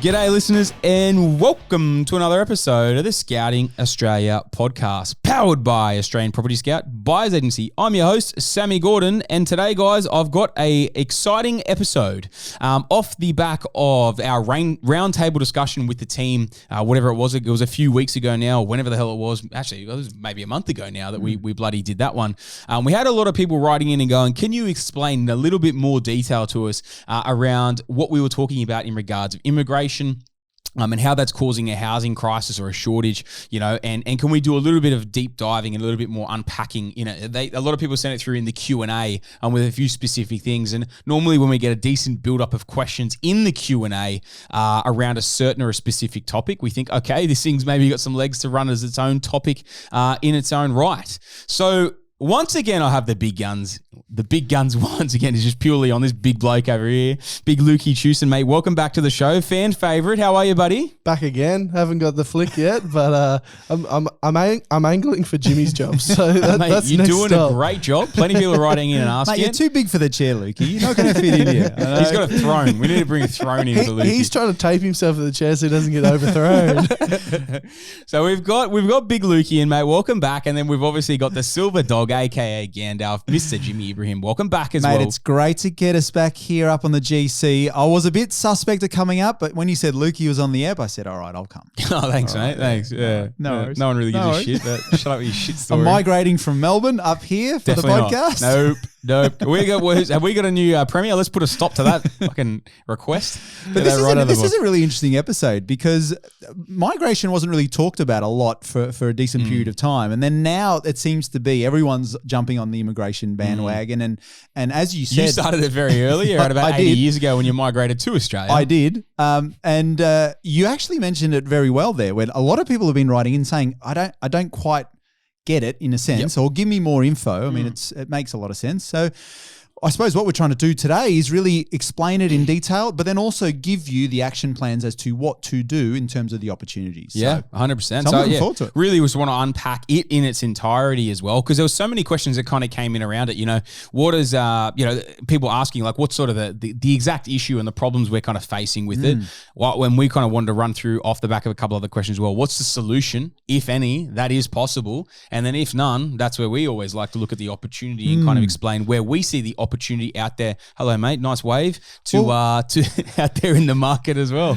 G'day listeners and welcome to another episode of the Scouting Australia podcast, powered by Australian Property Scout Buyers Agency. I'm your host, Sammy Gordon, and today, guys, I've got a exciting episode off the back of our round table discussion with the team, whatever it was a few weeks ago now, whenever the hell it was. Actually, it was maybe a month ago now that we bloody did that one. We had a lot of people writing in and going, can you explain a little bit more detail to us around what we were talking about in regards of immigration, and how that's causing a housing crisis or a shortage, and can we do a little bit of deep diving and a little bit more unpacking? A lot of people send it through in the Q&A with a few specific things. And normally when we get a decent build-up of questions in the Q&A around a certain or a specific topic, we think, okay, this thing's maybe got some legs to run as its own topic in its own right. So once again, I have the big guns. The big guns once again is just purely on this big bloke over here, big Luke Teeuwsen, mate. Welcome back to the show, fan favorite. How are you, buddy? Back again. Haven't got the flick yet, but I'm angling for Jimmy's job. So mate, that's you're next doing stop. a great job. Plenty of people are writing in and asking. Mate, you're too big for the chair, Lukey. You're not going to fit in here. He's got a throne. We need to bring a throne in for Luke. He's trying to tape himself to the chair so he doesn't get overthrown. So we've got big Lukey in, mate. Welcome back, and then we've obviously got the silver dog, aka Gandalf, Mr. Jimmy Ibrahim. Welcome back as well. Mate, it's great to get us back here up on the GC. I was a bit suspect of coming up, but when you said Lukey was on the app, I said, all right, I'll come. Oh, thanks, mate. Thanks. Yeah. No No one really gives a shit. But shut up with your shit story. I'm migrating from Melbourne up here for Definitely the not. podcast. Nope. Have we got a new premier? Let's put a stop to that fucking request. But this is a really interesting episode because migration wasn't really talked about a lot for a decent period of time. And then now it seems to be everyone's jumping on the immigration bandwagon. And as you said... You started it very early, around about 80 years ago when you migrated to Australia. I did. And you actually mentioned it very well there, when a lot of people have been writing in saying, I don't quite get it in a sense, or give me more info. I mean, it makes a lot of sense. So I suppose what we're trying to do today is really explain it in detail, but then also give you the action plans as to what to do in terms of the opportunities. Yeah, 100%. So I'm looking forward to it. Really just want to unpack it in its entirety as well, because there were so many questions that kind of came in around it. What is, people asking, like, what's sort of the exact issue and the problems we're kind of facing with it. When we kind of wanted to run through off the back of a couple other questions, well, what's the solution, if any, that is possible? And then if none, that's where we always like to look at the opportunity and kind of explain where we see the opportunity out there. Hello, mate. Nice wave to out there in the market as well.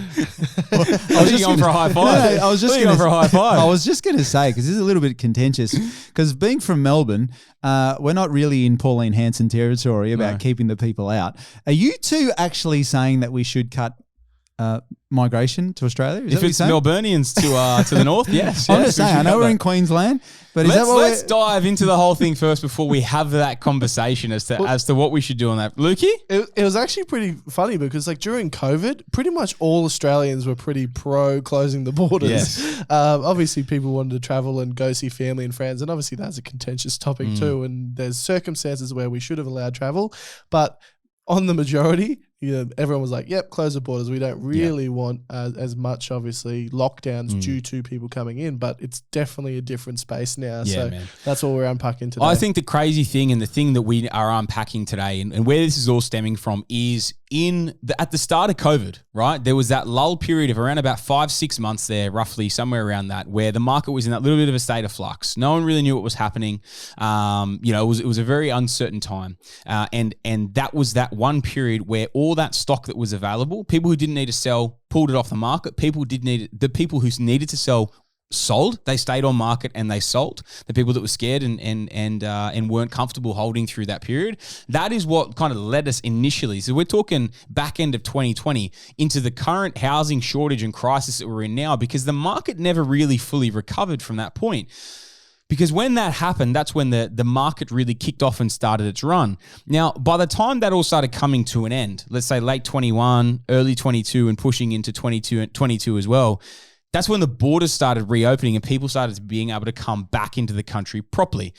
I was just going for a high five. I was just going for a high five. I was just going to say, because this is a little bit contentious, because being from Melbourne, we're not really in Pauline Hanson territory about keeping the people out. Are you two actually saying that we should cut migration to Australia? If it's Melburnians to the north, yes. I'm just saying, I know we're in Queensland, but let's dive into the whole thing first before we have that conversation as to what we should do on that. Lukey? It was actually pretty funny because during COVID, pretty much all Australians were pretty pro closing the borders. Yes. Obviously, people wanted to travel and go see family and friends, and obviously that's a contentious topic too, and there's circumstances where we should have allowed travel, but on the majority, everyone was like, yep, close the borders. We don't really want as much, obviously, lockdowns due to people coming in, but it's definitely a different space now. That's what we're unpacking today. I think the crazy thing and the thing that we are unpacking today and where this is all stemming from is at the start of COVID, right? There was that lull period of around about 5-6 months there, roughly somewhere around that, where the market was in that little bit of a state of flux. No one really knew what was happening. It was a very uncertain time. And that was that one period where all that stock that was available, people who didn't need to sell pulled it off the market. The people who needed to sell sold. They stayed on market and they sold. The people that were scared and weren't comfortable holding through that period. That is what kind of led us initially. So we're talking back end of 2020 into the current housing shortage and crisis that we're in now, because the market never really fully recovered from that point. Because when that happened, that's when the market really kicked off and started its run. Now, by the time that all started coming to an end, let's say late 21, early 22, and pushing into 22 as well, that's when the borders started reopening and people started being able to come back into the country properly.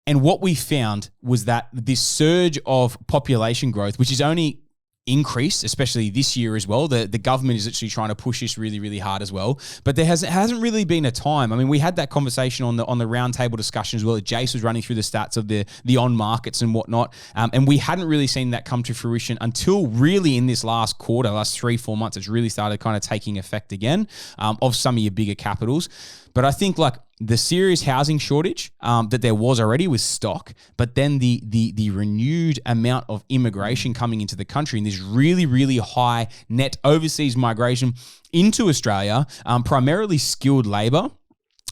And what we found was that this surge of population growth, which is only increased, especially this year as well. The government is actually trying to push this really, really hard as well. But there hasn't really been a time. I mean, we had that conversation on the round table discussion as well. Jace was running through the stats of the on markets and whatnot. And we hadn't really seen that come to fruition until really in this last quarter, last 3-4 months, it's really started kind of taking effect again of some of your bigger capitals. But I think like the serious housing shortage that there was already with stock, but then the renewed amount of immigration coming into the country and this really, really high net overseas migration into Australia, primarily skilled labor,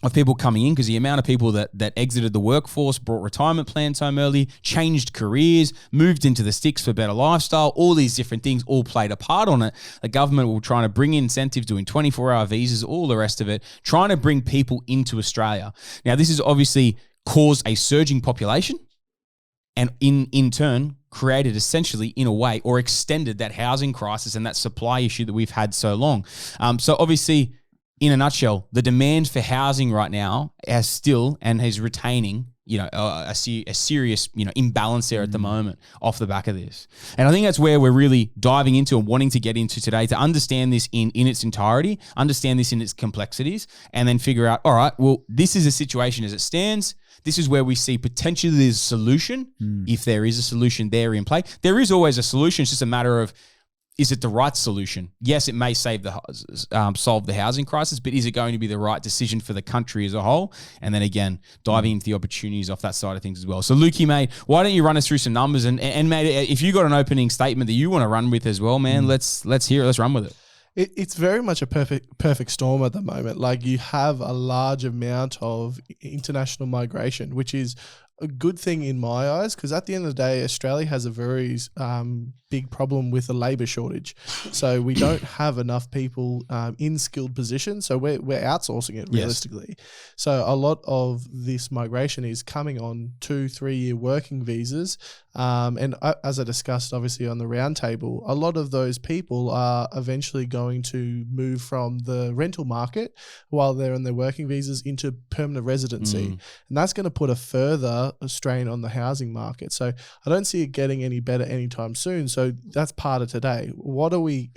of people coming in, because the amount of people that exited the workforce, brought retirement plans home early, changed careers, moved into the sticks for better lifestyle, all these different things all played a part on it. The government will try to bring incentives, doing 24-hour visas, all the rest of it, trying to bring people into Australia. Now, this has obviously caused a surging population and in turn created essentially in a way or extended that housing crisis and that supply issue that we've had so long. So obviously, in a nutshell, the demand for housing right now is still and is retaining, a serious, imbalance there at the moment off the back of this. And I think that's where we're really diving into and wanting to get into today to understand this in its entirety, understand this in its complexities, and then figure out, all right, well, this is a situation as it stands. This is where we see potentially there's a solution, if there is a solution there in play. There is always a solution. It's just a matter of, is it the right solution? Yes, it may solve the housing crisis, but is it going to be the right decision for the country as a whole? And then again, diving into the opportunities off that side of things as well. So Lukey, mate, why don't you run us through some numbers and mate, if you got an opening statement that you want to run with as well, man, let's hear it. Let's run with it. It's very much a perfect storm at the moment. Like, you have a large amount of international migration, which is a good thing in my eyes, because at the end of the day, Australia has a very big problem with a labour shortage. So we don't have enough people in skilled positions. So we're outsourcing it realistically. Yes. So a lot of this migration is coming on 2-3 year working visas. And as I discussed, obviously, on the round table, a lot of those people are eventually going to move from the rental market while they're on their working visas into permanent residency. And that's going to put a further strain on the housing market. So I don't see it getting any better anytime soon. So that's part of today. What are we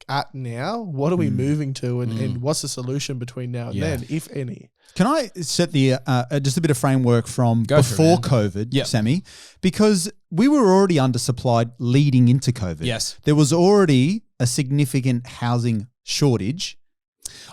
at now? What are we moving to? And what's the solution between now and then, if any? Can I set the just a bit of framework from before COVID, Sammy? Because we were already undersupplied leading into COVID. Yes. There was already a significant housing shortage.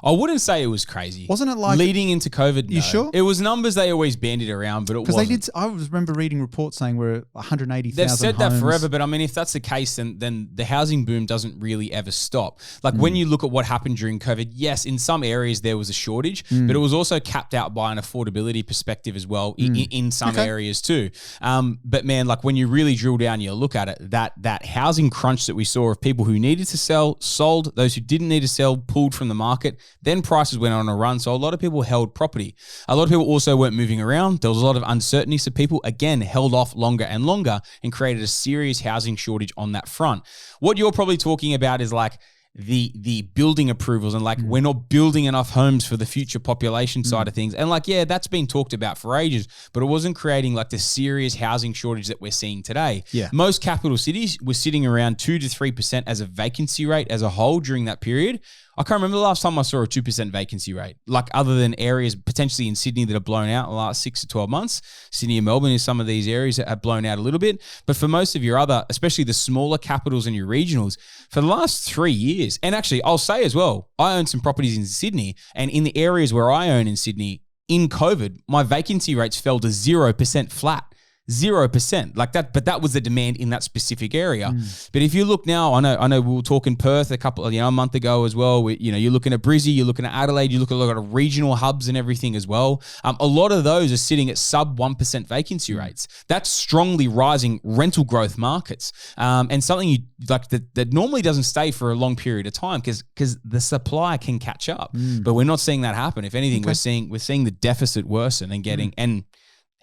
I wouldn't say it was crazy. Wasn't it like leading into COVID? You sure? It was numbers they always bandied around, but it wasn't. Because I remember reading reports saying we're 180,000 They've said homes. that forever, but I mean, if that's the case, then the housing boom doesn't really ever stop. Like when you look at what happened during COVID, yes, in some areas there was a shortage, but it was also capped out by an affordability perspective as well in some areas too. But man, like when you really drill down, you look at it, that housing crunch that we saw of people who needed to sell, sold, those who didn't need to sell, pulled from the market, then prices went on a run. So a lot of people held property. A lot of people also weren't moving around. There was a lot of uncertainty. So people, again, held off longer and longer and created a serious housing shortage on that front. What you're probably talking about is like the building approvals and like we're not building enough homes for the future population side of things. And like, yeah, that's been talked about for ages, but it wasn't creating like the serious housing shortage that we're seeing today. Yeah. Most capital cities were sitting around 2 to 3% as a vacancy rate as a whole during that period. I can't remember the last time I saw a 2% vacancy rate, like other than areas potentially in Sydney that have blown out in the last 6 to 12 months. Sydney and Melbourne is some of these areas that have blown out a little bit. But for most of your other, especially the smaller capitals and your regionals, for the last 3 years, and actually I'll say as well, I own some properties in Sydney, and in the areas where I own in Sydney, in COVID, my vacancy rates fell to 0% flat. 0% like that, but that was the demand in that specific area. But if you look now, I know we were talking Perth a month ago as well. You're looking at Brizzy, you're looking at Adelaide, you look at regional hubs and everything as well. A lot of those are sitting at sub 1% vacancy rates. That's strongly rising rental growth markets, and something you like that normally doesn't stay for a long period of time because the supply can catch up. But we're not seeing that happen. If anything, we're seeing the deficit worsen and getting and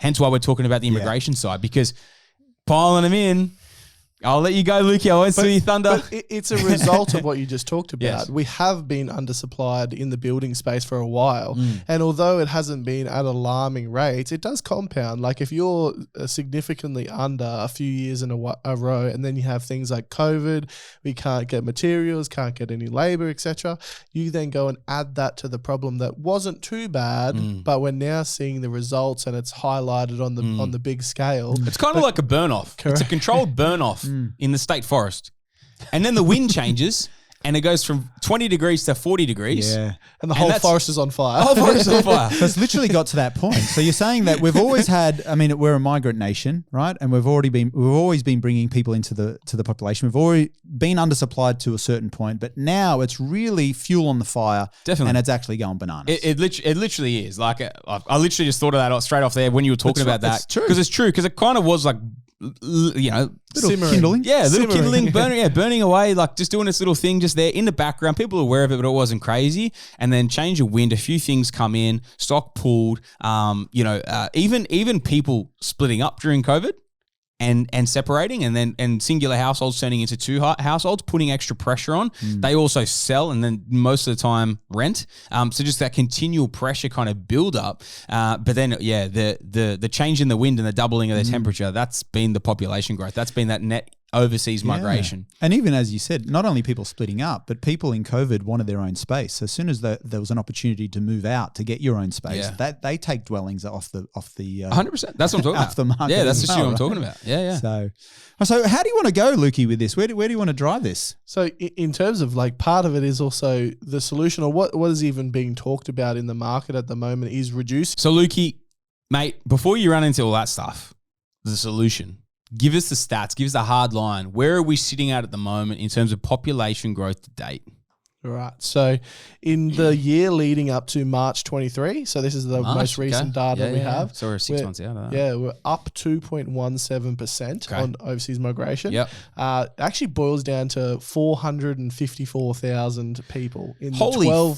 hence why we're talking about the immigration side, because piling them in, I'll let you go, Lukey. I won't steal your thunder. But it's a result of what you just talked about. Yes. We have been undersupplied in the building space for a while. And although it hasn't been at alarming rates, it does compound. Like if you're significantly under a few years in a row, and then you have things like COVID, we can't get materials, can't get any labor, etc. You then go and add that to the problem that wasn't too bad, but we're now seeing the results, and it's highlighted on the big scale. It's kind of like a burn-off. It's a controlled burn-off in the state forest. And then the wind changes and it goes from 20 degrees to 40 degrees. Yeah. And the whole forest is on fire. The whole forest is on fire. So it's literally got to that point. So you're saying that we've always had, I mean, we're a migrant nation, right? And we've always been bringing people into the population. We've already been undersupplied to a certain point, but now it's really fuel on the fire. Definitely. And it's actually going bananas. It literally is. Like, I literally just thought of that straight off there when you were talking about that. It's true. Because it's true. Because it kind of was like, you know, little kindling. Yeah, little Simmering. kindling, burning away, like just doing this little thing just there in the background. People are aware of it, but it wasn't crazy. And then change of wind, a few things come in, stock pulled, even people splitting up during COVID and separating, and singular households turning into two households, putting extra pressure on. They also sell, and then most of the time rent. So just that continual pressure kind of build up. But then, yeah, the change in the wind and the doubling of the temperature, that's been the population growth. That's been that net overseas migration. And even as you said, not only people splitting up, but people in COVID wanted their own space. So as soon as there was an opportunity to move out to get your own space, that they take dwellings off the 100%. That's what I'm talking off about. the market. Yeah, that's as the shit I'm talking about. Yeah. So how do you want to go, Lukey, with this? Where do you want to drive this? So in terms of like part of it is also the solution, or what is even being talked about in the market at the moment is reducing. So Lukey, mate, before you run into all that stuff, the solution. Give us the stats. Give us the hard line. Where are we sitting at the moment in terms of population growth to date? Right. So in the year leading up to March 23, so this is the most recent data we have. So we're 6 months out of that. Yeah, we're up 2.17% on overseas migration. Yep. It actually boils down to 454,000 people in the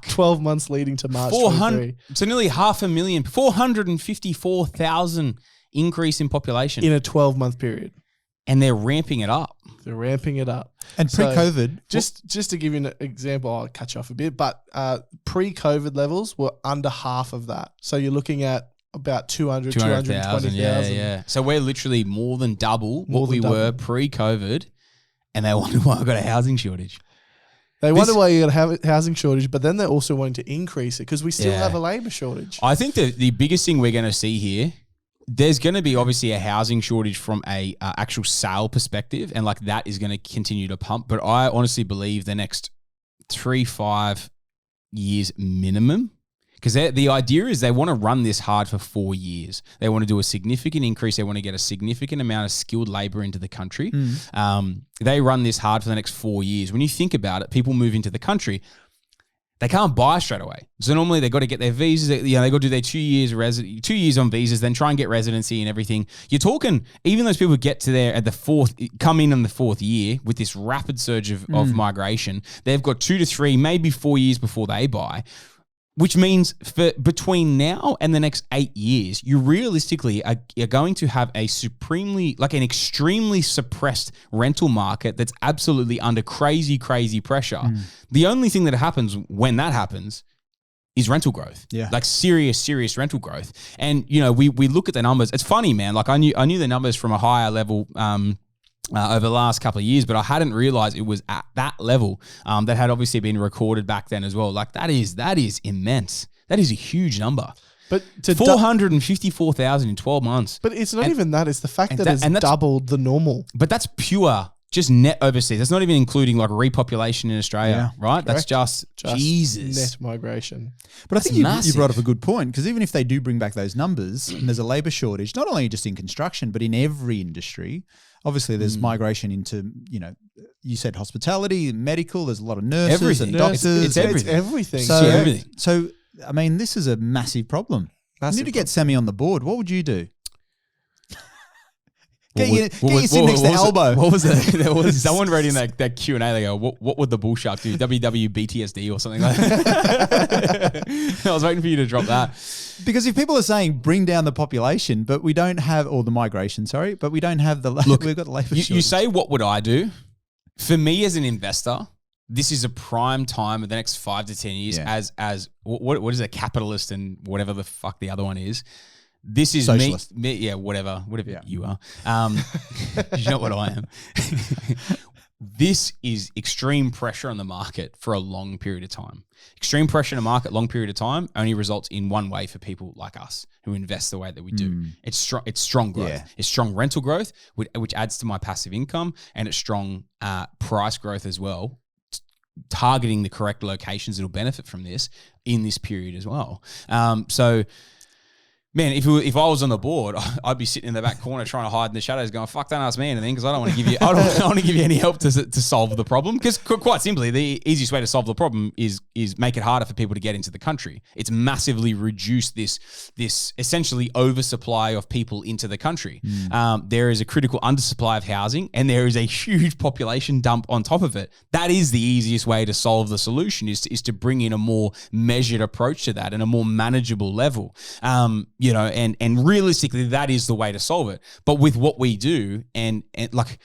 12 months leading to March 23. So nearly 500,000, 454,000 increase in population in a 12-month period. And they're ramping it up. They're ramping it up. And pre-COVID, just to give you an example, I'll cut you off a bit, but pre-COVID levels were under half of that. So you're looking at about 220,000. Yeah. So we're literally more than double what we were pre-COVID, and they wonder why I've got a housing shortage. They wonder why you got to have a housing shortage, but then they're also wanting to increase it because we still have a labour shortage. I think the biggest thing we're going to see here, there's going to be obviously a housing shortage from a actual sale perspective, and like that is going to continue to pump. But I honestly believe the next 3-5 years minimum, because the idea is they want to run this hard for 4 years. They want to do a significant increase. They want to get a significant amount of skilled labor into the country. They run this hard for the next 4 years. When you think about it, people move into the country. They can't buy straight away. So normally they've got to get their visas. They got to do their 2 years on visas, then try and get residency and everything. You're talking, even those people get to there at come in on the fourth year with this rapid surge of migration, they've got 2 to 3, maybe 4 years before they buy. Which means for between now and the next 8 years, you realistically are going to have an extremely suppressed rental market that's absolutely under crazy pressure. The only thing that happens when that happens is rental growth. Yeah. Like serious rental growth. And, you know, we look at the numbers. It's funny, man. Like I knew the numbers from a higher level over the last couple of years, but I hadn't realized it was at that level that had obviously been recorded back then as well. Like that is immense. That is a huge number. But to 454,000 in 12 months. But it's not even that. It's the fact that it's doubled the normal. But that's pure just net overseas. That's not even including like repopulation in Australia, right? Correct. That's just Jesus. Net migration. But I think you brought up a good point, because even if they do bring back those numbers and there's a labour shortage, not only just in construction, but in every industry. Obviously, there's migration into, you know, you said hospitality, medical. There's a lot of nurses and doctors. It's everything. So, I mean, this is a massive problem. You need to get Sammy on the board. What would you do? Get you sitting next to elbow. What was it? There was someone wrote in that Q&A. They go, what would the bull shark do? WWTBSD or something like that. I was waiting for you to drop that. Because if people are saying bring down the population, but we don't have, or the migration, sorry, but we don't have the, we've got the labor shortage. You say, what would I do? For me as an investor, this is a prime time of the next 5 to 10 years as what is a capitalist and whatever the fuck the other one is. This is socialist. me, whatever you are. You know what I am. This is extreme pressure on the market for a long period of time. Extreme pressure in a market, long period of time, only results in one way for people like us who invest the way that we do. It's strong growth. Yeah. It's strong rental growth, which adds to my passive income, and it's strong price growth as well, targeting the correct locations that will benefit from this in this period as well. So, man, if I was on the board, I'd be sitting in the back corner trying to hide in the shadows, going, "Fuck, don't ask me anything," because I don't want to give you. I don't want to give you any help to solve the problem. Because quite simply, the easiest way to solve the problem is make it harder for people to get into the country. It's massively reduced this essentially oversupply of people into the country. There is a critical undersupply of housing, and there is a huge population dump on top of it. That is the easiest way to solve the solution. Is to bring in a more measured approach to that and a more manageable level. And realistically, that is the way to solve it. But with what we do, and like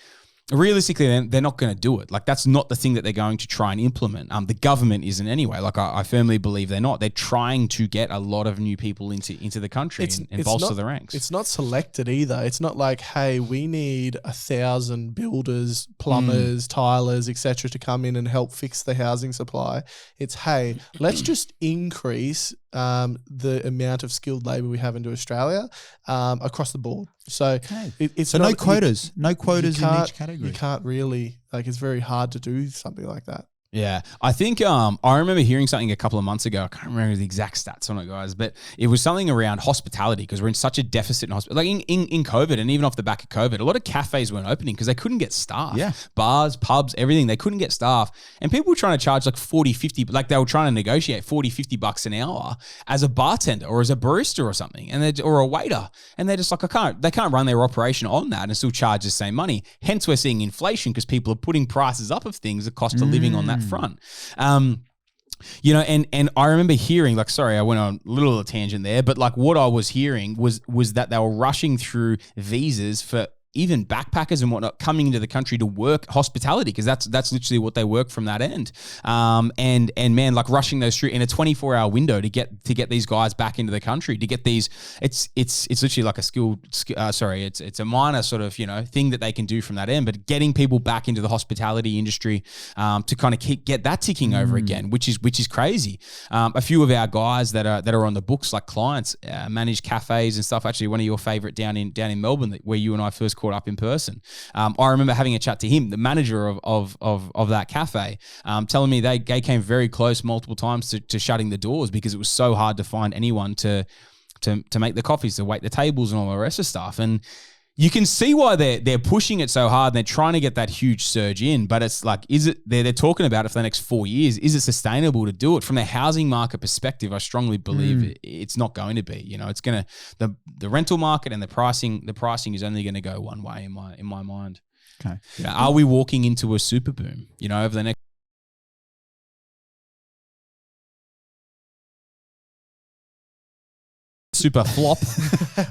realistically, they're not going to do it. Like that's not the thing that they're going to try and implement. The government isn't anyway. Like I firmly believe they're not. They're trying to get a lot of new people into the country and bolster the ranks. It's not selected either. It's not like, hey, we need 1,000 builders, plumbers, tilers, etc., to come in and help fix the housing supply. It's, hey, let's just increase the amount of skilled labor we have into Australia across the board. So it's so not, no quotas in each category. You can't really, like, it's very hard to do something like that. Yeah, I think I remember hearing something a couple of months ago. I can't remember the exact stats on it, guys, but it was something around hospitality because we're in such a deficit in hospitality. Like in COVID and even off the back of COVID, a lot of cafes weren't opening because they couldn't get staff. Yeah. Bars, pubs, everything. They couldn't get staff. And people were trying to charge like 40, 50, like they were trying to negotiate 40, 50 bucks an hour as a bartender or as a barista or something, or a waiter. And they're just like, they can't run their operation on that and still charge the same money. Hence we're seeing inflation because people are putting prices up of things, the cost of living on that front. And I remember hearing, like, sorry, I went on a little tangent there, but like what I was hearing was that they were rushing through visas for even backpackers and whatnot coming into the country to work hospitality because that's literally what they work from that end. And man, like rushing those through in a 24-hour window to get these guys back into the country, to get these, it's literally like a it's a minor sort of, thing that they can do from that end, but getting people back into the hospitality industry to kind of get that ticking over again, which is crazy. A few of our guys that are on the books, like clients, manage cafes and stuff. Actually, one of your favorite down in Melbourne, where you and I first caught up in person. I remember having a chat to him, the manager of that cafe, telling me they came very close multiple times to shutting the doors because it was so hard to find anyone to make the coffees, to wait the tables and all the rest of stuff. And you can see why they're pushing it so hard and they're trying to get that huge surge in, but it's like, they're talking about it for the next 4 years. Is it sustainable to do it? From the housing market perspective, I strongly believe it's not going to be. It's going to, the rental market and the pricing is only going to go one way in my mind. Okay. Are we walking into a super boom, over the next super flop?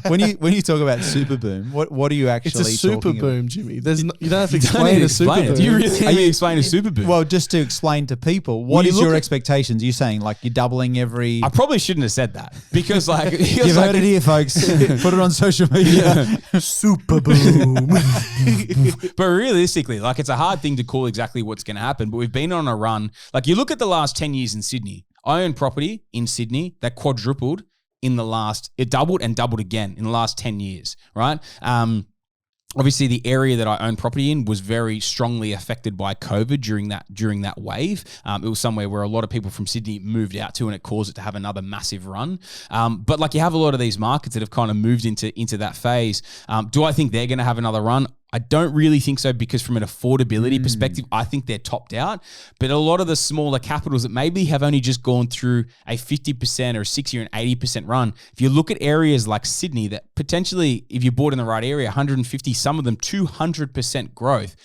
When you talk about Superboom, what are you actually It's a super talking boom, about? Jimmy. You don't have to explain a super boom. Do you really need to explain a super boom? Well, just to explain to people, what is your expectations? You're saying like you're doubling every... I probably shouldn't have said that because like... You've heard it here, folks. Put it on social media. Super boom. But realistically, like it's a hard thing to call exactly what's going to happen, but we've been on a run. Like you look at the last 10 years in Sydney. I own property in Sydney that quadrupled it doubled and doubled again in the last 10 years, right? Obviously, the area that I own property in was very strongly affected by COVID during that wave. It was somewhere where a lot of people from Sydney moved out to, and it caused it to have another massive run. But like you have a lot of these markets that have kind of moved into that phase. Do I think they're going to have another run? I don't really think so, because from an affordability perspective, I think they're topped out. But a lot of the smaller capitals that maybe have only just gone through a 50% or 60 or an 80% run, if you look at areas like Sydney that potentially, if you bought in the right area, 150, some of them 200% growth,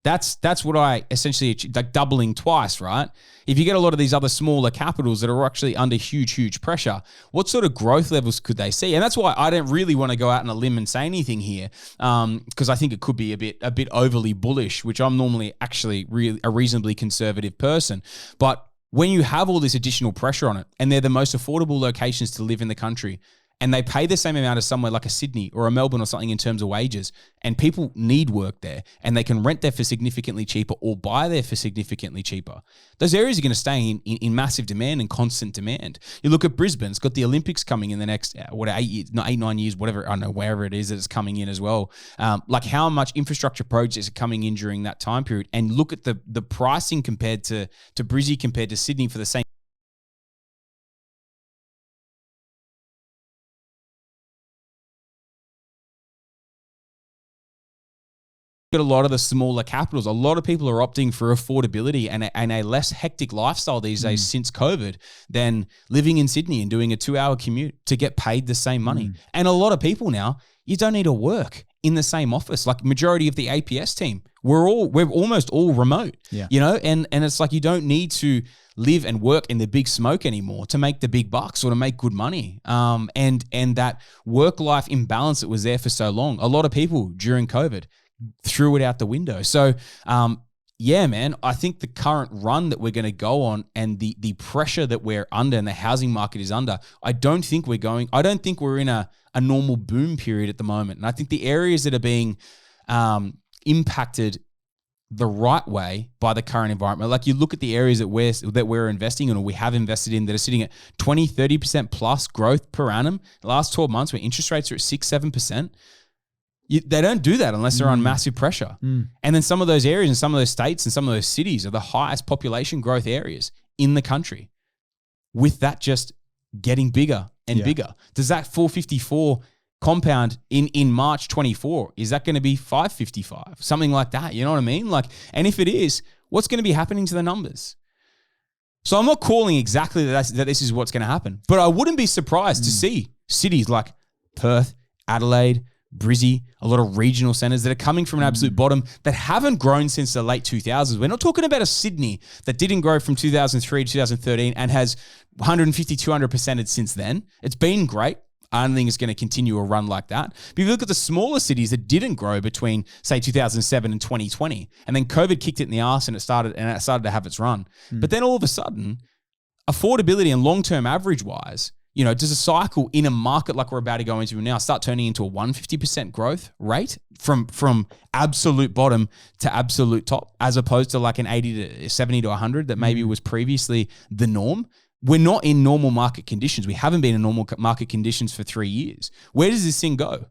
that's what I essentially achieved, like doubling twice, right? If you get a lot of these other smaller capitals that are actually under huge pressure, what sort of growth levels could they see? And that's why I don't really want to go out on a limb and say anything here, because I think it could be a bit overly bullish, which I'm normally actually a reasonably conservative person. But when you have all this additional pressure on it, and they're the most affordable locations to live in the country, and they pay the same amount as somewhere like a Sydney or a Melbourne or something in terms of wages, and people need work there, and they can rent there for significantly cheaper or buy there for significantly cheaper, those areas are going to stay in massive demand and constant demand. You look at Brisbane, it's got the Olympics coming in the next, 8 years, not 8, 9 years, whatever, I don't know, wherever it is that it's coming in as well. Like how much infrastructure projects are coming in during that time period, and look at the pricing compared to Brizzy, compared to Sydney for the same. At a lot of the smaller capitals, a lot of people are opting for affordability and a less hectic lifestyle these days since COVID than living in Sydney and doing a 2-hour commute to get paid the same money. And a lot of people now, you don't need to work in the same office. Like majority of the APS team, we're almost all remote, you know, and it's like you don't need to live and work in the big smoke anymore to make the big bucks or to make good money. And that work-life imbalance that was there for so long, a lot of people during COVID threw it out the window. So, yeah, man, I think the current run that we're going to go on and the pressure that we're under and the housing market is under, I don't think we're in a normal boom period at the moment. And I think the areas that are being impacted the right way by the current environment, like you look at the areas that we're investing in or we have invested in that are sitting at 20, 30% plus growth per annum the last 12 months, where interest rates are at 6, 7%. They don't do that unless they're on massive pressure. And then some of those areas and some of those states and some of those cities are the highest population growth areas in the country, with that just getting bigger and bigger. Does that 454 compound in March 24, is that going to be 555? Something like that, you know what I mean? Like, and if it is, what's going to be happening to the numbers? So I'm not calling exactly that this is what's going to happen, but I wouldn't be surprised to see cities like Perth, Adelaide, Brizzy, a lot of regional centers that are coming from an absolute bottom that haven't grown since the late 2000s. We're not talking about a Sydney that didn't grow from 2003 to 2013 and has 150, 200%ed since then. It's been great. I don't think it's going to continue a run like that. But if you look at the smaller cities that didn't grow between, say, 2007 and 2020, and then COVID kicked it in the arse and it started to have its run. But then all of a sudden, affordability and long-term average-wise, you know, does a cycle in a market like we're about to go into now start turning into a 150% growth rate from absolute bottom to absolute top, as opposed to like an 80 to 70 to 100 that maybe was previously the norm? We're not in normal market conditions. We haven't been in normal market conditions for 3 years. Where does this thing go?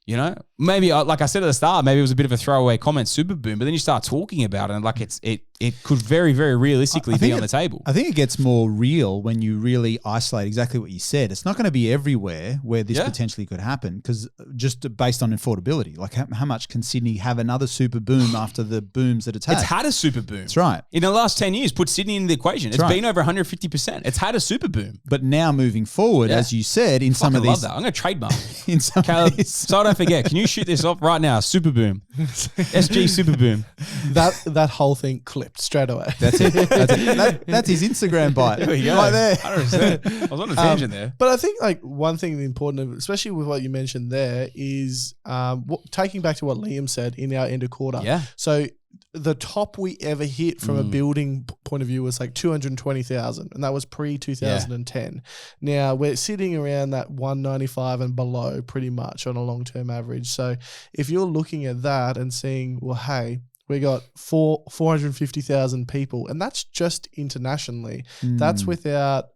You know, maybe like I said at the start, maybe it was a bit of a throwaway comment, Superboom, but then you start talking about it and like it could very, very realistically be on the table. I think it gets more real when you really isolate exactly what you said. It's not going to be everywhere where this potentially could happen, because just based on affordability, like how much can Sydney have another super boom after the booms that it's had? It's had a super boom. That's right. In the last 10 years, put Sydney in the equation. It's been over 150%. It's had a super boom. But now moving forward, as you said, in some of these... I love that. I'm going to trademark. In some Caleb, of these... so I don't forget, can you shoot this off right now? Superboom. SG Superboom. That whole thing clipped straight away. That's it. That's his Instagram bite. There we go. Right there. 100%. I was on a tangent there. But I think like one thing important, especially with what you mentioned there, is taking back to what Liam said in our end of quarter. Yeah. So the top we ever hit from a building point of view was like 220,000, and that was pre-2010. Now we're sitting around that 195 and below pretty much on a long-term average. So if you're looking at that and seeing, well, hey, we got 450,000 people, and that's just internationally. That's without...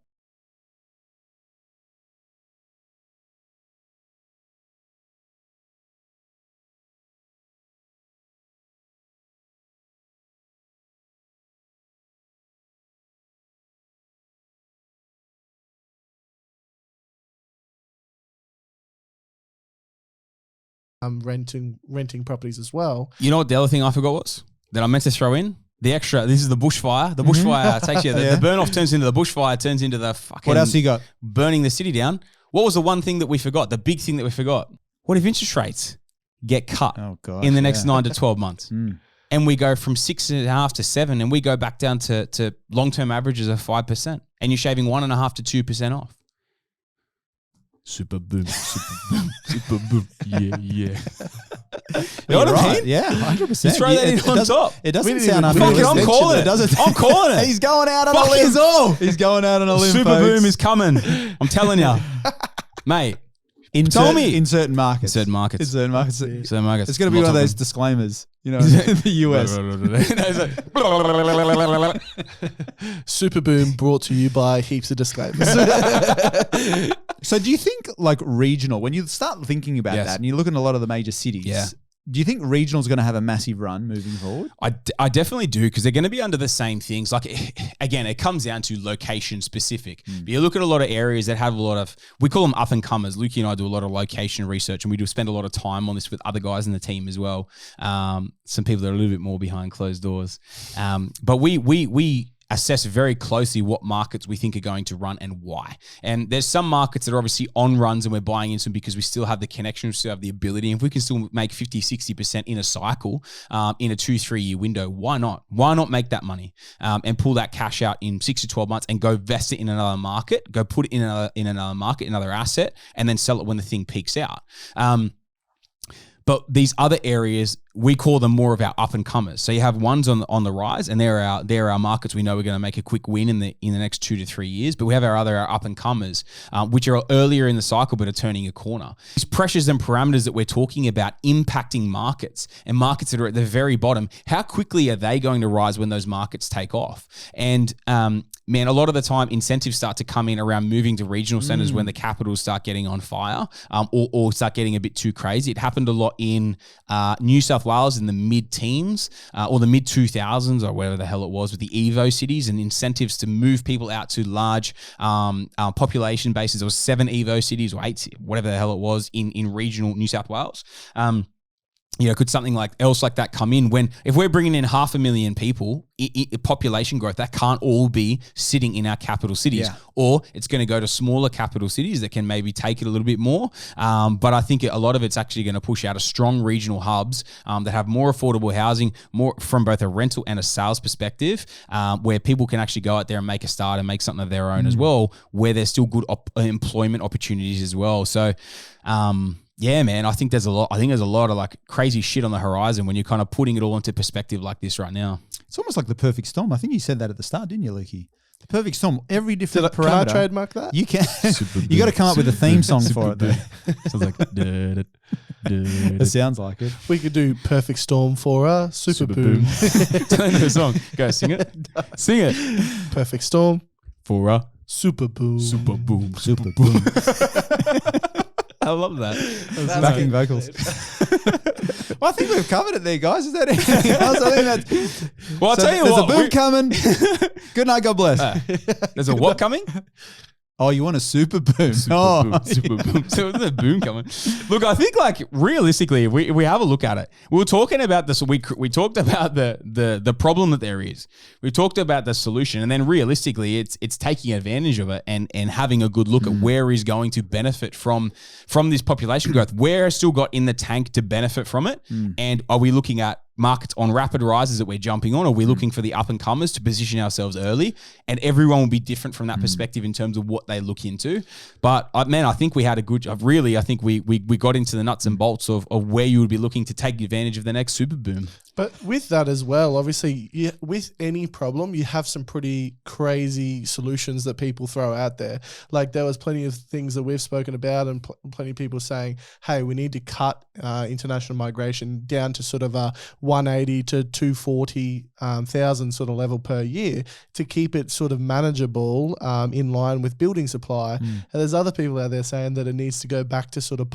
renting properties as well. You know what the other thing I forgot was that I meant to throw in? The extra, this is the bushfire. The bushfire takes you, the burn off turns into the bushfire, turns into the fucking. What else you got? Burning the city down. What was the one thing that we forgot? The big thing that we forgot? What if interest rates get cut in the next 9 to 12 months? And we go from 6.5 to 7, and we go back down to long-term averages of 5%, and you're shaving 1.5 to 2% off. Superboom, superboom, superboom. Yeah. You know what I mean? Yeah, 100%. You throw that in on top. It doesn't We sound didn't even- unrealistic. I'm calling it. Does it? I'm calling it. He's going out on a Fucking limb. so. He's going out on a limb, Superboom folks. is coming. I'm telling you. Mate. In Tell certain- me. In certain markets. Certain markets. In certain markets. Certain markets. It's going to be one of those disclaimers, you know, in the US. Superboom brought to you by heaps of disclaimers. So do you think like regional, when you start thinking about Yes. that and you look at a lot of the major cities, do you think regional is going to have a massive run moving forward? I definitely do, because they're going to be under the same things. Like, again, it comes down to location specific. But you look at a lot of areas that have a lot of, we call them up and comers. Lukey and I do a lot of location research, and we do spend a lot of time on this with other guys in the team as well. Some people that are a little bit more behind closed doors. But we assess very closely what markets we think are going to run and why. And there's some markets that are obviously on runs and we're buying into them because we still have the connection, we still have the ability. If we can still make 50, 60% in a cycle, in a 2-3 year window, why not? Why not make that money and pull that cash out in 6 to 12 months and go invest it in another market, go put it in another market, another asset, and then sell it when the thing peaks out. But these other areas, we call them more of our up and comers. So you have ones on the rise, and they're our markets we know we're going to make a quick win in the next 2 to 3 years. But we have our up and comers, which are earlier in the cycle but are turning a corner. These pressures and parameters that we're talking about impacting markets, and markets that are at the very bottom, how quickly are they going to rise when those markets take off? And man, a lot of the time incentives start to come in around moving to regional centers when the capitals start getting on fire, or start getting a bit too crazy. It happened a lot in New South Wales in the mid-teens or the mid-2000s or whatever the hell it was, with the Evo cities and incentives to move people out to large population bases. There was 7 Evo cities or 8, whatever the hell it was, in regional New South Wales. Could something like that come in when, if we're bringing in 500,000 people, population growth, that can't all be sitting in our capital cities, or it's going to go to smaller capital cities that can maybe take it a little bit more. But I think a lot of it's actually going to push out a strong regional hubs that have more affordable housing, more from both a rental and a sales perspective, where people can actually go out there and make a start and make something of their own as well, where there's still good employment opportunities as well. So, yeah, man, I think there's a lot of like crazy shit on the horizon when you're kind of putting it all into perspective like this right now. It's almost like the perfect storm. I think you said that at the start, didn't you, Lukey? The perfect storm. Every different parameter. Can I trademark that? You can. You got to come up with a theme song for it, though. Sounds like It sounds like it. We could do Perfect Storm for a Superboom. Tell me the song. Go sing it. Sing it. Perfect Storm For a Superboom. Superboom. Superboom. I love that. That's backing vocals. Well, I think we've covered it there, guys. Is that anything else? I think that's. Well, I'll tell you what. There's a boom coming. Good night. God bless. There's a what coming? Oh, you want a super boom? Super boom. So there's a boom coming. Look, I think like realistically, if we have a look at it, we were talking about this. We talked about the problem that there is. We talked about the solution, and then realistically, it's taking advantage of it and having a good look at where is going to benefit from this population growth. Where is still got in the tank to benefit from it, and are we looking at markets on rapid rises that we're jumping on? Or are we looking for the up and comers to position ourselves early? And everyone will be different from that perspective in terms of what they look into. But man, I think we had a good job. Really, I think we got into the nuts and bolts of where you would be looking to take advantage of the next super boom. But with that as well, obviously, with any problem, you have some pretty crazy solutions that people throw out there. Like there was plenty of things that we've spoken about, and plenty of people saying, hey, we need to cut international migration down to sort of a 180 to 240,000 sort of level per year to keep it sort of manageable in line with building supply. And there's other people out there saying that it needs to go back to sort of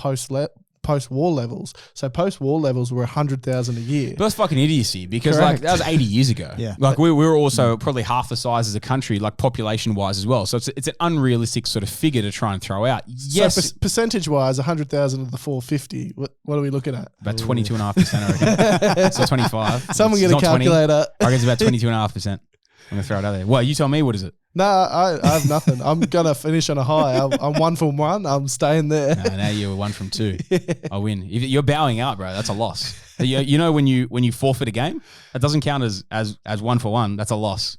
post-war levels. So post-war levels were 100,000 a year. But that's fucking idiocy because like that was 80 years ago. Yeah. Like we were also probably half the size as a country, like population-wise as well. So it's an unrealistic sort of figure to try and throw out. Yes. So percentage-wise, 100,000 of the 450, what are we looking at? About 22.5%, I reckon. So 25. Someone get a It's not 20. calculator. I reckon it's about 22.5%. I'm going to throw it out there. Well, you tell me, what is it? No, I have nothing. I'm going to finish on a high. I'm 1 from 1. I'm staying there. No, now you're 1 from 2. I win. If you're bowing out, bro, that's a loss. You know when you forfeit a game, that doesn't count as 1 for 1. That's a loss.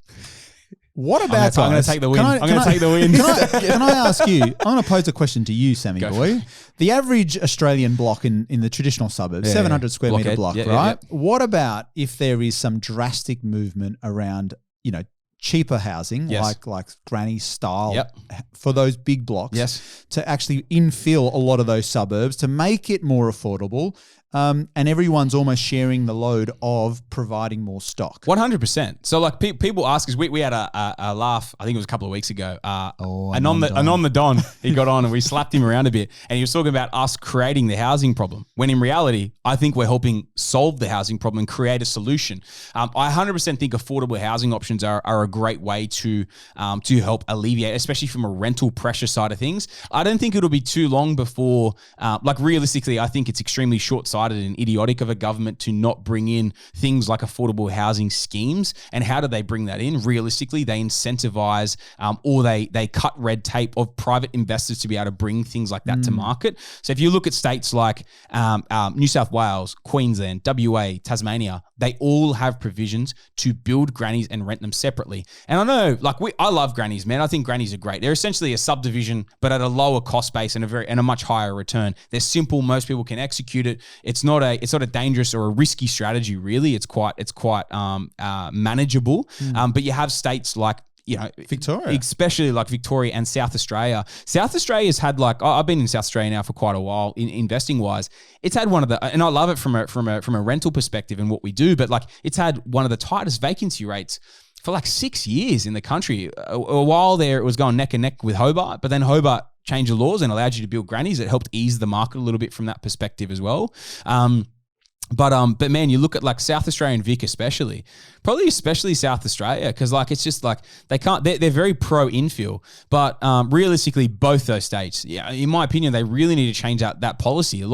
What about I'm going to take the win. I'm going to take the win. Can I ask you? I'm going to pose a question to you, Sammy Go boy. The average Australian block in the traditional suburbs, 700 square meter block, right? What about if there is some drastic movement around, cheaper housing, like granny style for those big blocks, to actually infill a lot of those suburbs to make it more affordable, and everyone's almost sharing the load of providing more stock. 100%. So like people ask us, we had a laugh, I think it was a couple of weeks ago, Anon the Don, he got on and we slapped him around a bit, and he was talking about us creating the housing problem, when in reality, I think we're helping solve the housing problem and create a solution. I 100% think affordable housing options are a great way to help alleviate, especially from a rental pressure side of things. I don't think it'll be too long before, realistically, I think it's extremely short-sighted and idiotic of a government to not bring in things like affordable housing schemes. And how do they bring that in? Realistically, they incentivize or they cut red tape of private investors to be able to bring things like that to market. So if you look at states like New South Wales, Queensland, WA, Tasmania, they all have provisions to build grannies and rent them separately. And I know, I love grannies, man. I think grannies are great. They're essentially a subdivision, but at a lower cost base and a much higher return. They're simple. Most people can execute it. It's not a dangerous or a risky strategy, really. It's quite manageable. But you have states like, Victoria, especially like Victoria and South Australia. South Australia's had I've been in South Australia now for quite a while in investing wise. It's had one of the, and I love it from a rental perspective and what we do, but it's had one of the tightest vacancy rates for 6 years in the country. A while there, it was going neck and neck with Hobart, but then Hobart changed the laws and allowed you to build grannies. It helped ease the market a little bit from that perspective as well. But man, you look at South Australia and Vic especially South Australia, because it's just they can't. They're very pro infill, but realistically, both those states, in my opinion, they really need to change out that policy.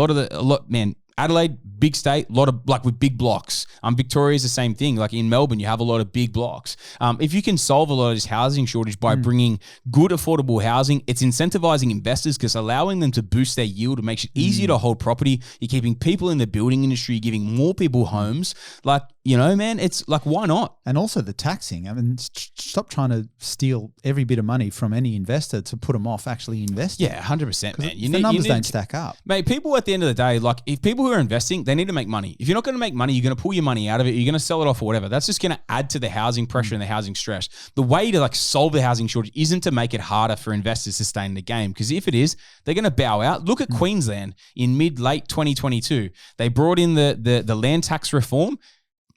Adelaide, big state, a lot of with big blocks. Victoria's the same thing. In Melbourne, you have a lot of big blocks. If you can solve a lot of this housing shortage by bringing good affordable housing, it's incentivizing investors because allowing them to boost their yield. It makes it easier to hold property. You're keeping people in the building industry, you're giving more people homes. Man, it's why not? And also the taxing. I mean, stop trying to steal every bit of money from any investor to put them off actually investing. Yeah, 100%, man. The numbers don't stack up. Mate, people at the end of the day, if people who are investing, they need to make money. If you're not going to make money, you're going to pull your money out of it, you're going to sell it off or whatever. That's just going to add to the housing pressure and the housing stress. The way to solve the housing shortage isn't to make it harder for investors to stay in the game, because if it is, they're going to bow out. Look at Queensland in late 2022. They brought in the land tax reform.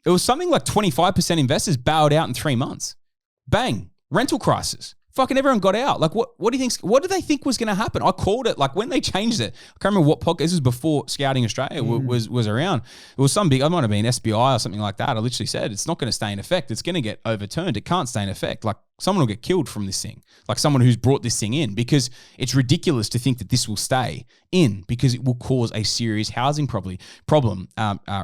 It was something like 25% investors bowed out in 3 months. Bang, rental crisis. Fucking everyone got out. What do you think? What did they think was going to happen? I called it when they changed it. I can't remember what podcast. This was before Scouting Australia was around. It was some big. It might have been SBI or something like that. I literally said it's not going to stay in effect. It's going to get overturned. It can't stay in effect. Someone will get killed from this thing. Someone who's brought this thing in, because it's ridiculous to think that this will stay in, because it will cause a serious housing problem,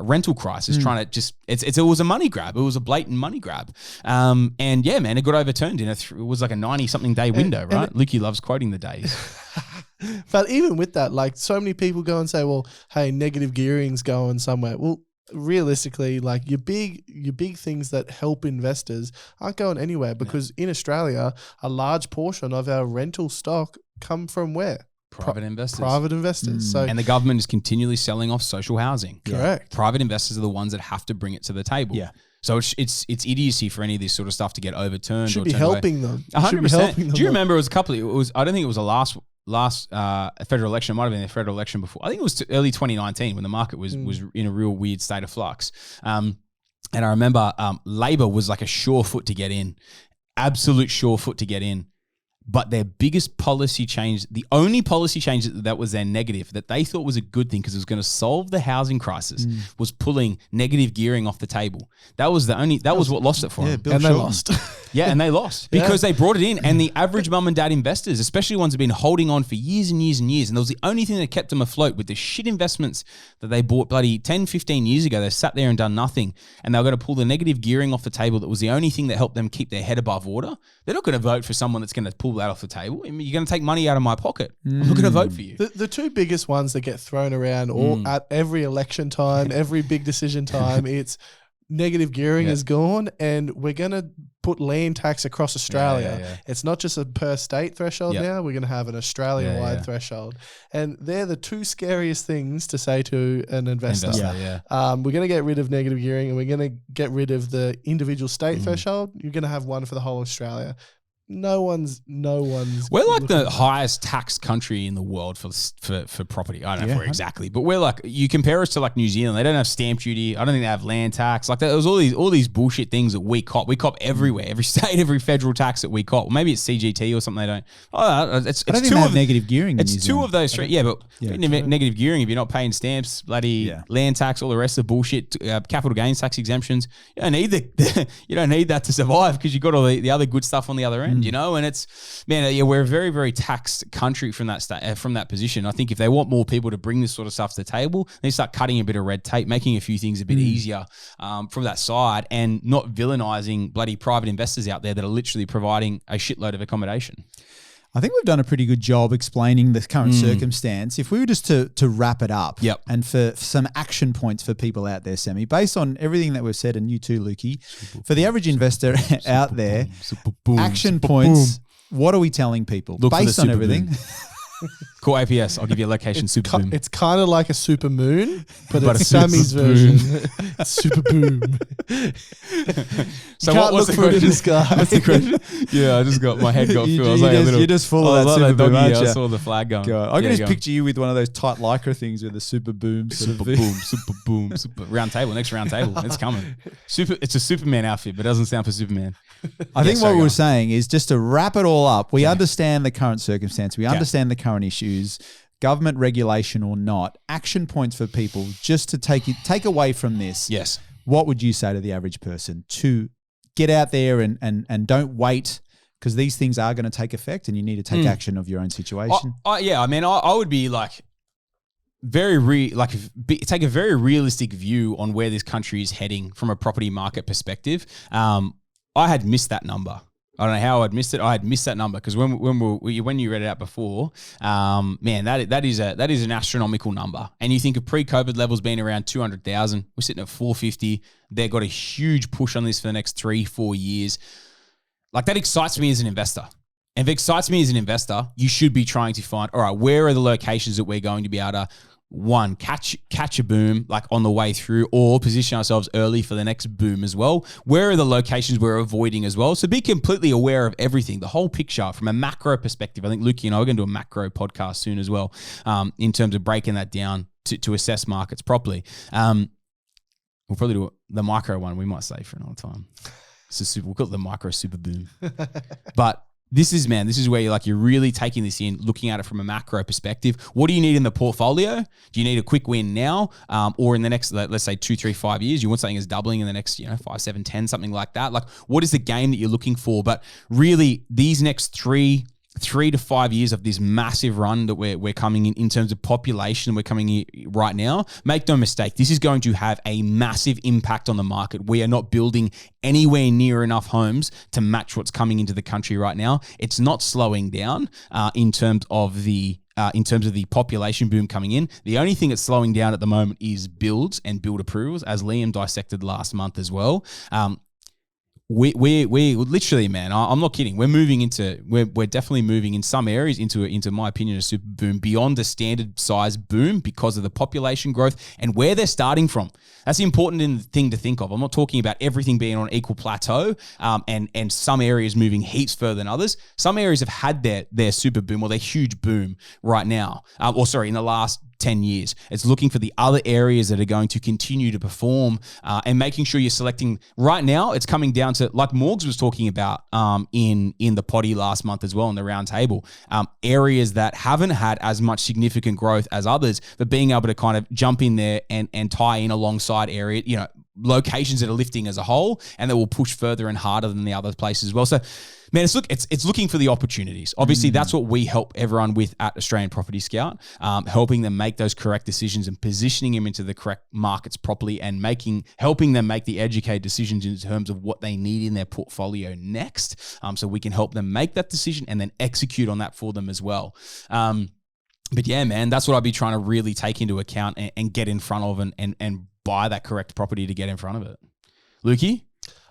rental crisis. Trying to it was a money grab. It was a blatant money grab. And yeah, man, it got overturned it was a 90-something day window, right? Lukey loves quoting the days. But even with that, so many people go and say, well, hey, negative gearing's going somewhere. Well, realistically, your big things that help investors aren't going anywhere, because in Australia, a large portion of our rental stock come from where? Private investors. Private investors. So, and the government is continually selling off social housing. Correct. Private investors are the ones that have to bring it to the table. Yeah. So it's idiocy for any of this sort of stuff to get overturned. Should be helping them. 100%. Do you remember I don't think it was the last federal election. It might have been the federal election before. I think it was early 2019 when the market was in a real weird state of flux. And I remember Labor was a sure foot to get in, absolute sure foot to get in. But their biggest policy change, the only policy change that was their negative, that they thought was a good thing because it was going to solve the housing crisis, was pulling negative gearing off the table. That was what lost it for them. And they lost. Yeah, and they lost because they brought it in, and the average mum and dad investors, especially ones who've been holding on for years and years and years, and that was the only thing that kept them afloat with the shit investments that they bought bloody 10, 15 years ago. They sat there and done nothing, and they were going to pull the negative gearing off the table. That was the only thing that helped them keep their head above water. They're not going to vote for someone that's going to pull that off the table. I mean, you're going to take money out of my pocket. I'm not going to vote for you. The two biggest ones that get thrown around all at every election time, every big decision time, it's negative gearing is gone, and we're going to put land tax across Australia. Yeah. It's not just a per state threshold now. We're going to have an Australian-wide threshold. And they're the two scariest things to say to an investor. We're going to get rid of negative gearing, and we're going to get rid of the individual state threshold. You're going to have one for the whole of Australia. No one's. We're like the highest taxed country in the world for property. I don't know for exactly, but we're like, you compare us to like New Zealand. They don't have stamp duty. I don't think they have land tax. Like there was all these bullshit things that we cop. We cop everywhere, every state, every federal tax that we cop. Well, maybe it's CGT or something. They don't. It's I don't think they have negative gearing. It's two of those three. Yeah, but negative gearing if you're not paying stamps, bloody land tax, all the rest of the bullshit, capital gains tax exemptions. You don't need you don't need that to survive because you got all the other good stuff on the other end. You know, and it's, man, we're a very, very taxed country from that position. I think if they want more people to bring this sort of stuff to the table, they start cutting a bit of red tape, making a few things a bit easier from that side, and not villainizing bloody private investors out there that are literally providing a shitload of accommodation. I think we've done a pretty good job explaining the current circumstance. If we were just to wrap it up, and for some action points for people out there, Sammy, based on everything that we've said, and you too, Lukey, for the average investor out there, action points, what are we telling people based on everything? Call APS. I'll give you a location. Superboom. It's kind of like a super moon, but it's Sammy's version. Superboom. So what was the question? In the sky. What's the question? Yeah, I just got my head got filled. You're just full of that Superboom, aren't you? I saw the flag going. I can just picture you with one of those tight lycra things with the Superboom. Super round table. Next round table. It's coming. It's a Superman outfit, but it doesn't sound for Superman. I think what we're saying is just to wrap it all up. We understand the current circumstance. We understand the current issues, government regulation or not. Action points for people just to take away from this. Yes. What would you say to the average person to get out there and don't wait, because these things are going to take effect and you need to take action of your own situation? I would be like take a very realistic view on where this country is heading from a property market perspective. I had missed that number. I don't know how I'd missed it. I had missed that number because when you read it out before, man, that is an astronomical number. And you think of pre-COVID levels being around 200,000. We're sitting at 450. They've got a huge push on this for the next 3-4 years. Like, that excites me as an investor. And if it excites me as an investor, you should be trying to find, all right, where are the locations that we're going to be able to, one, catch a boom like on the way through, or position ourselves early for the next boom as well? Where are the locations we're avoiding as well? So be completely aware of everything, the whole picture from a macro perspective. I think Lukey and I are going to do a macro podcast soon as well, in terms of breaking that down to assess markets properly. We'll probably do the micro one. We might save for another time. We'll call it the micro super boom. But this is where you're really taking this in, looking at it from a macro perspective. What do you need in the portfolio? Do you need a quick win now? Or in the next, let's say 2, 3, 5 years, you want something that's doubling in the next, 5, 7, 10, something like that. Like, what is the game that you're looking for? But really, these next 3 to 5 years of this massive run that we're coming in terms of population, we're coming in right now, make no mistake, this is going to have a massive impact on the market. We are not building anywhere near enough homes to match what's coming into the country right now. It's not slowing down in terms of the population boom coming in. The only thing that's slowing down at the moment is builds and build approvals, as Liam dissected last month as well. We literally, man, I'm not kidding. We're definitely moving in some areas into my opinion, a super boom beyond a standard size boom because of the population growth and where they're starting from. That's the important thing to think of. I'm not talking about everything being on an equal plateau, and some areas moving heaps further than others. Some areas have had their super boom or their huge boom right now, in the last 10 years. It's looking for the other areas that are going to continue to perform and making sure you're selecting. Right now, it's coming down to, like Morgs was talking about in the poddy last month as well in the round table, areas that haven't had as much significant growth as others, but being able to kind of jump in there and tie in alongside area, locations that are lifting as a whole and that will push further and harder than the other places as well. So, man, it's looking for the opportunities. Obviously, that's what we help everyone with at Australian Property Scout, helping them make those correct decisions and positioning them into the correct markets properly and helping them make the educated decisions in terms of what they need in their portfolio next. So we can help them make that decision and then execute on that for them as well. But yeah, man, that's what I'd be trying to really take into account and get in front of and buy that correct property to get in front of it. Lukey?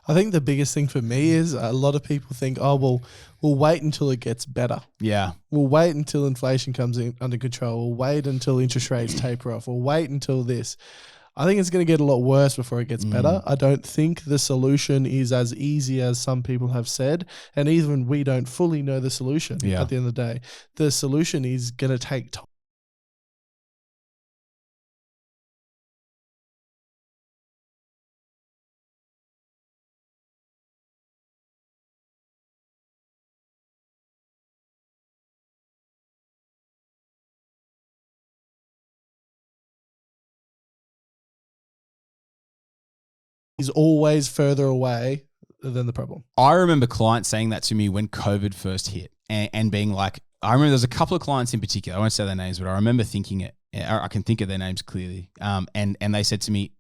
I think the biggest thing for me is a lot of people think, oh, well, we'll wait until it gets better. Yeah. We'll wait until inflation comes in under control. We'll wait until interest rates taper off. We'll wait until this. I think it's going to get a lot worse before it gets better. I don't think the solution is as easy as some people have said. And even we don't fully know the solution at the end of the day. The solution is going to take time. Is always further away than the problem. I remember clients saying that to me when COVID first hit and being like, I remember there's a couple of clients in particular, I won't say their names, but I remember thinking it, I can think of their names clearly. And they said to me,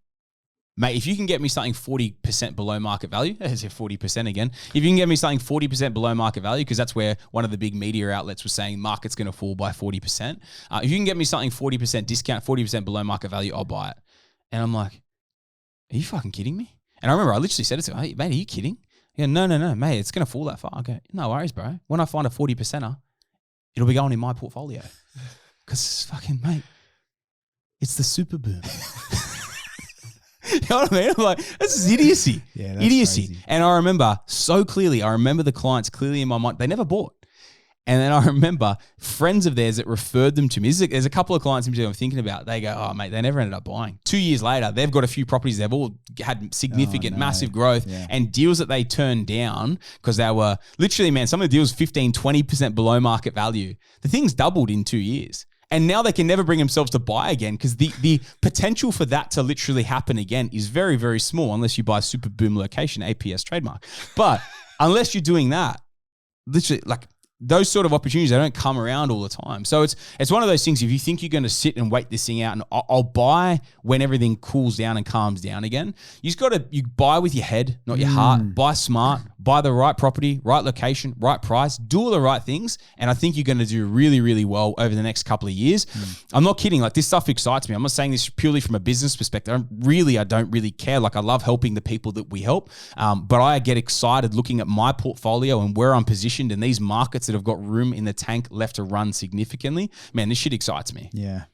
mate, if you can get me something 40% below market value, I said 40% again, if you can get me something 40% below market value, because that's where one of the big media outlets was saying market's going to fall by 40%. If you can get me something 40% discount, 40% below market value, I'll buy it. And I'm like, are you fucking kidding me? And I remember I literally said it to him, hey, mate, are you kidding? Yeah, no, mate, it's going to fall that far. I go, no worries, bro. When I find a 40%er, it'll be going in my portfolio. Because fucking, mate, it's the Superboom. You know what I mean? I'm like, this is idiocy. Yeah, that's idiocy. crazy. And I remember so clearly, the clients clearly in my mind, they never bought. And then I remember friends of theirs that referred them to me. There's a couple of clients I'm thinking about. They go, oh, mate, they never ended up buying. 2 years later, they've got a few properties. They've all had significant, massive growth and deals that they turned down because they were literally, man, some of the deals 15, 20% below market value. The thing's doubled in 2 years. And now they can never bring themselves to buy again because the potential for that to literally happen again is very, very small unless you buy Superboom location, APS trademark. But unless you're doing that, literally, like, those sort of opportunities, they don't come around all the time. So it's one of those things, if you think you're going to sit and wait this thing out and I'll buy when everything cools down and calms down again, you buy with your head, not your heart. Buy smart, buy the right property, right location, right price, do all the right things. And I think you're going to do really, really well over the next couple of years. I'm not kidding. Like, this stuff excites me. I'm not saying this purely from a business perspective. I don't really care. Like, I love helping the people that we help. But I get excited looking at my portfolio and where I'm positioned in these markets that have got room in the tank left to run significantly. Man, this shit excites me. Yeah.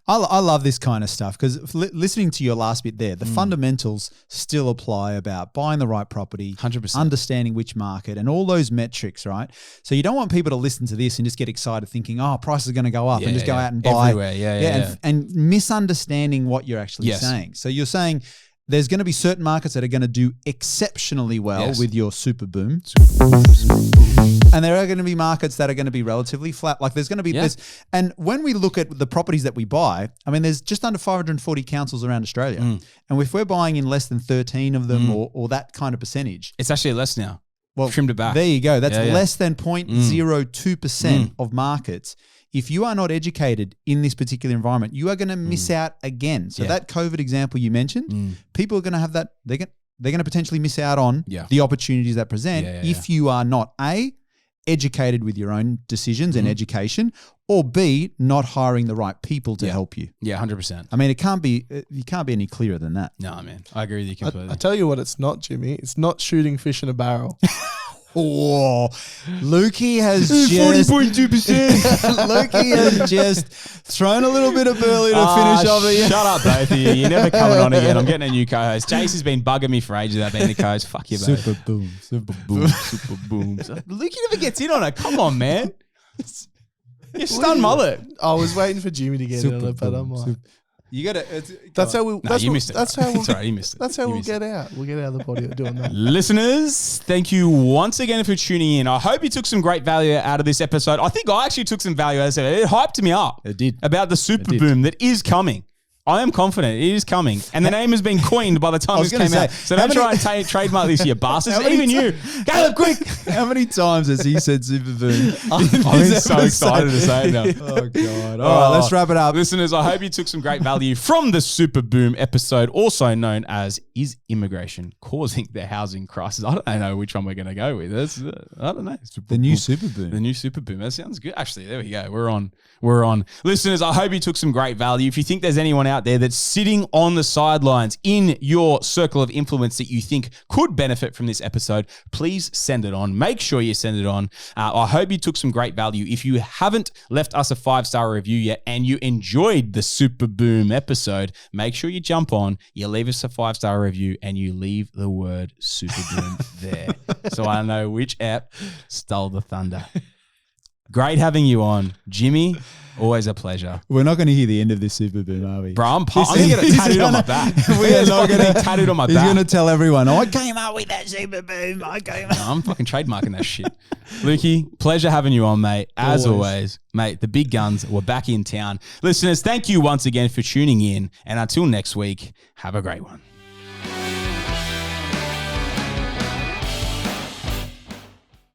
I love this kind of stuff because listening to your last bit there, the fundamentals still apply about buying the right property, 100%, understanding which market and all those metrics, right? So you don't want people to listen to this and just get excited thinking, oh, price is going to go up and just go out and buy. Everywhere, and misunderstanding what you're actually saying. So you're saying there's going to be certain markets that are going to do exceptionally well with your Superboom. And there are going to be markets that are going to be relatively flat. Like there's going to be this. And when we look at the properties that we buy, I mean, there's just under 540 councils around Australia. And if we're buying in less than 13 of them or that kind of percentage. It's actually less now. Well, trimmed it back. There you go. That's less than 0.02% of markets. If you are not educated in this particular environment, you are going to miss out again. So that COVID example you mentioned, people are going to have that. They're going to potentially miss out on the opportunities that present if you are not A, educated with your own decisions and education, or B, not hiring the right people to help you. Yeah, 100%. I mean, you can't be any clearer than that. No, man. I agree with you completely. I tell you what it's not, Jimmy. It's not shooting fish in a barrel. Oh, Lukey has just 40.2%. Lukey has just thrown a little bit of burley to finish off the. Shut up, both of you. You're never coming on again. I'm getting a new co-host. Chase has been bugging me for ages about being the co-host. Fuck you, both. Superboom. Lukey never gets in on it. Come on, man. Your stun mullet. I was waiting for Jimmy to get in on it, but I'm like, You got to. that's how we'll. No, That's you what- missed it. That's how we'll. It's all right, you missed it. That's how You we'll missed get out. We'll get out of the body doing that. Listeners, thank you once again for tuning in. I hope you took some great value out of this episode. I think I actually took some value out of it. It hyped me up. It did. About the super boom that is coming. I am confident it is coming. And the name has been coined by the time was this gonna came out. say, So how don't many- try and trademark this, you bastards. How many Even you. Caleb, quick. How many times has he said Superboom? I'm so excited to say it now. Oh, God. All right, let's wrap it up. Listeners, I hope you took some great value from the Super Boom episode, also known as Is Immigration Causing the Housing Crisis? I don't know which one we're going to go with. I don't know. The new Superboom. The new Super Boom. That sounds good. Actually, there we go. We're on. Listeners, I hope you took some great value. If you think there's anyone out there that's sitting on the sidelines in your circle of influence that you think could benefit from this episode, please send it on. Make sure you send it on. I hope you took some great value. If you haven't left us a 5-star review yet and you enjoyed the Super Boom episode, make sure you jump on, you leave us a 5-star review, and you leave the word Super Boom there. So I know which app stole the thunder. Great having you on, Jimmy. Always a pleasure. We're not going to hear the end of this Superboom, are we? Bro, I'm going to get it tattooed on my back. We are not going to tattooed on my He's back. going to tell everyone, I came up with that Superboom. I came up. I'm fucking trademarking that shit. Lukey, pleasure having you on, mate. As always, mate, the big guns were back in town. Listeners, thank you once again for tuning in. And until next week, have a great one.